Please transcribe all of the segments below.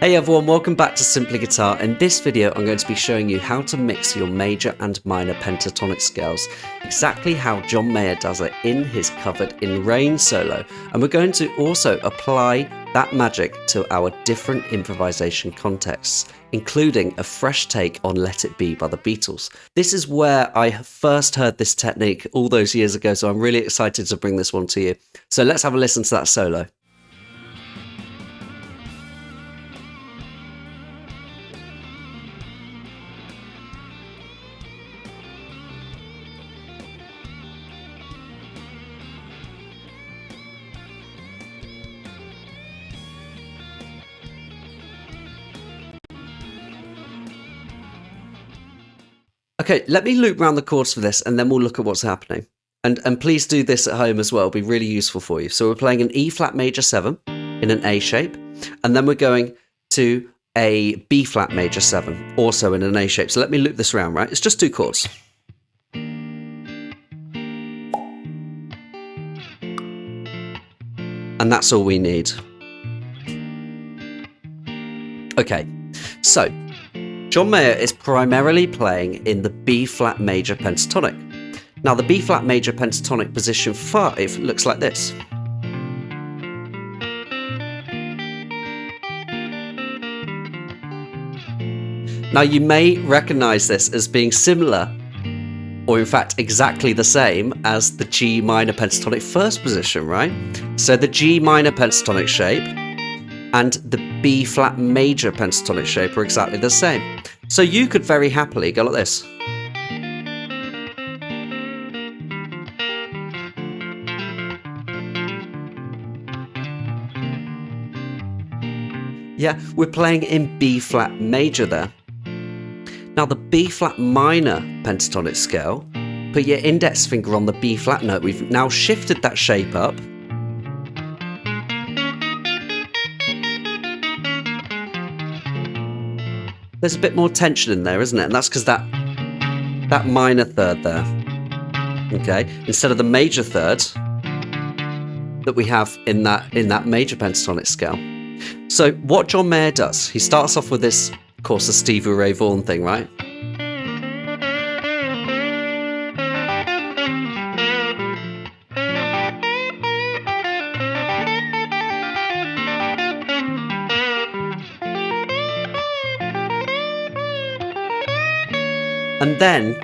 Hey everyone, welcome back to Simply Guitar. In this video, I'm going to be showing you how to mix your major and minor pentatonic scales, exactly how John Mayer does it in his Covered in Rain solo. And we're going to also apply that magic to our different improvisation contexts, including a fresh take on Let It Be by the Beatles. This is where I first heard this technique all those years ago, so I'm really excited to bring this one to you. So let's have a listen to that solo. Okay, let me loop around the chords for this and then we'll look at what's happening. And please do this at home as well, it'll be really useful for you. So we're playing an E flat major 7 in an A shape, and then we're going to a B flat major 7, also in an A shape. So let me loop this around, right? It's just two chords. And that's all we need. Okay, so John Mayer is primarily playing in the B flat major pentatonic. Now the B flat major pentatonic position 5 looks like this. Now you may recognize this as being similar, or in fact exactly the same as the G minor pentatonic first position, right? So the G minor pentatonic shape and the B flat major pentatonic shape are exactly the same. So you could very happily go like this. Yeah, we're playing in B flat major there. Now the B flat minor pentatonic scale, put your index finger on the B flat note. We've now shifted that shape up. There's a bit more tension in there, isn't it? And that's because that minor third there, okay, instead of the major third that we have in that major pentatonic scale. So what John Mayer does, he starts off with this, of course, the Stevie Ray Vaughan thing, right? And then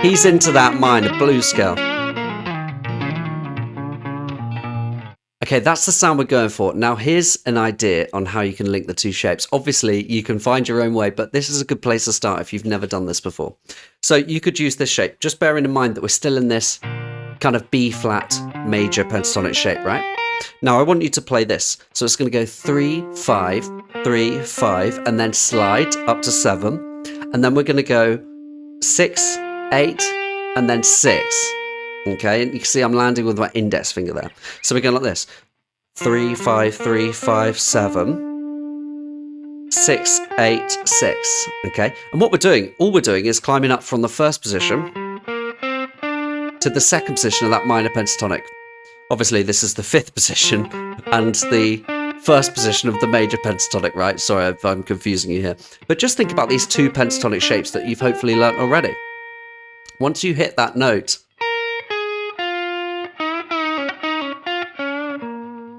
he's into that minor blues scale. Okay, that's the sound we're going for. Now here's an idea on how you can link the two shapes. Obviously, you can find your own way, but this is a good place to start if you've never done this before. So you could use this shape, just bearing in mind that we're still in this kind of B flat major pentatonic shape, right? Now I want you to play this. So it's going to go 3, 5, 3, 5, and then slide up to 7. And then we're going to go 6, 8, and then 6. Okay, and you can see I'm landing with my index finger there. So we're going like this. 3, 5, 3, 5, 7, 6, 8, 6. Okay, and what we're doing, all we're doing is climbing up from the first position to the second position of that minor pentatonic. Obviously, this is the 5th position and the first position of the major pentatonic, right? Sorry if I'm confusing you here. But just think about these two pentatonic shapes that you've hopefully learnt already. Once you hit that note,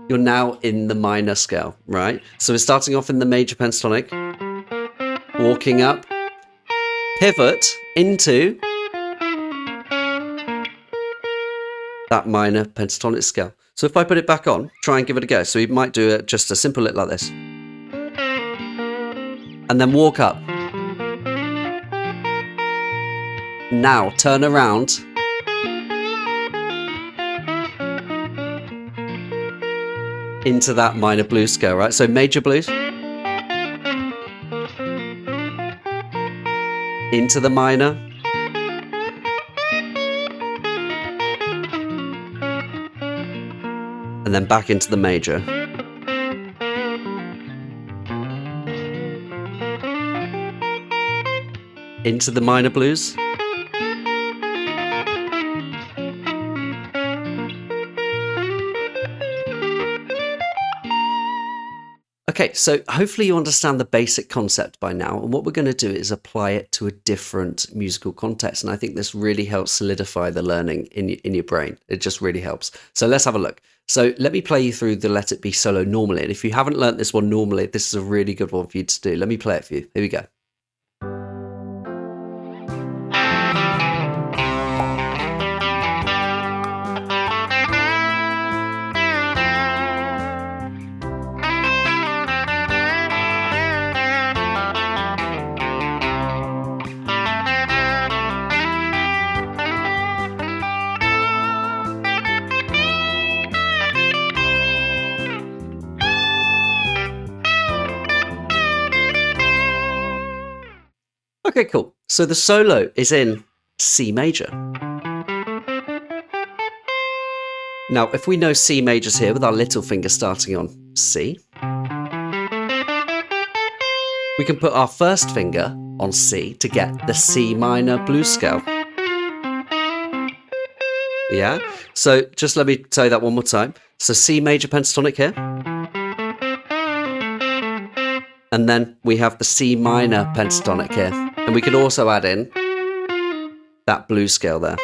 you're now in the minor scale, right? So we're starting off in the major pentatonic, walking up, pivot into that minor pentatonic scale. So if I put it back on, try and give it a go. So we might do it just a simple lick like this. And then walk up. Now turn around. Into that minor blues scale, right? So major blues. Into the minor. And then back into the major. Into the minor blues. Okay, so hopefully you understand the basic concept by now, and what we're going to do is apply it to a different musical context, and I think this really helps solidify the learning in your brain. It just really helps. So let's have a look. So let me play you through the Let It Be solo normally, and if you haven't learnt this one normally, this is a really good one for you to do. Let me play it for you. Here we go. Okay, cool. So the solo is in C major. Now, if we know C major's here with our little finger starting on C, we can put our first finger on C to get the C minor blues scale. Yeah? So just let me tell you that one more time. So C major pentatonic here. And then we have the C minor pentatonic here. And we could also add in that blues scale there.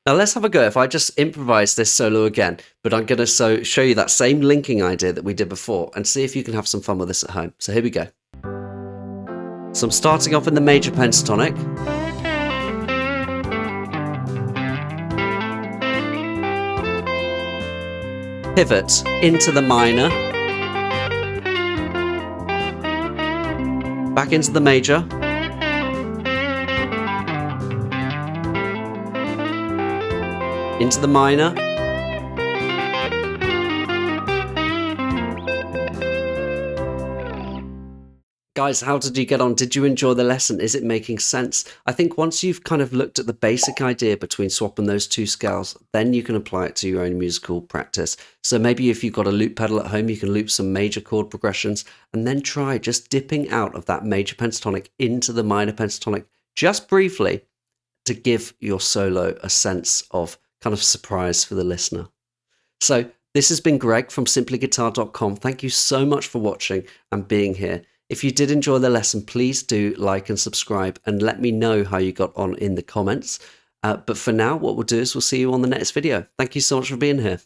Now let's have a go. If I just improvise this solo again, but I'm going to show you that same linking idea that we did before and see if you can have some fun with this at home. So here we go. So I'm starting off in the major pentatonic. Pivot into the minor. Back into the major. Into the minor. Guys, how did you get on? Did you enjoy the lesson? Is it making sense? I think once you've kind of looked at the basic idea between swapping those two scales, then you can apply it to your own musical practice. So maybe if you've got a loop pedal at home, you can loop some major chord progressions and then try just dipping out of that major pentatonic into the minor pentatonic just briefly to give your solo a sense of kind of surprise for the listener. So this has been Greg from simplyguitar.com. Thank you so much for watching and being here. If you did enjoy the lesson, please do like and subscribe and let me know how you got on in the comments. But for now, what we'll do is we'll see you on the next video. Thank you so much for being here.